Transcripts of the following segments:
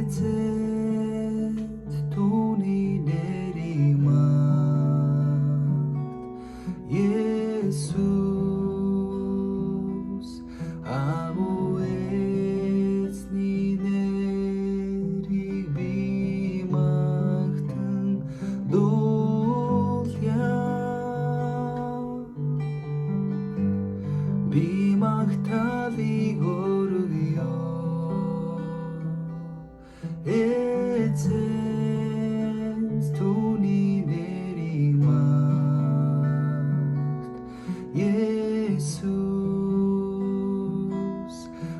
Эцэст түүний нэрийг магт Есүс агуу эзний нэрийг би магтан дуулъя би магтаалыг өргөё Эцэст түүний нэрийг магт Есүс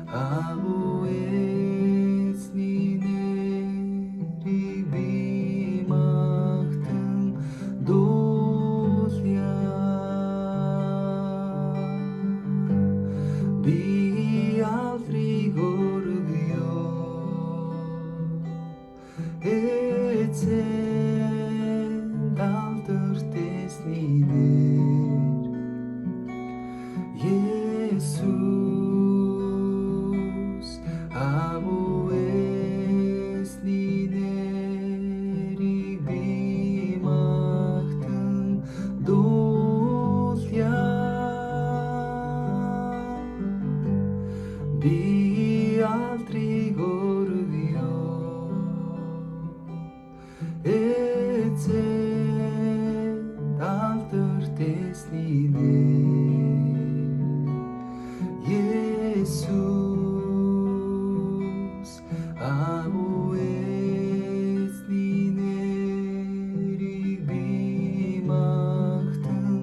агуу эзний нэрийг би магтан дуулъя би алдрыг өргөё Эцэст алдарт эзний нэр Есүс агуу эзний нэрийг би магтан дуулъя би алдрыг өргөё Эцэст алдарт эзний нэр Есүс агуу эзний нэрийг би магтан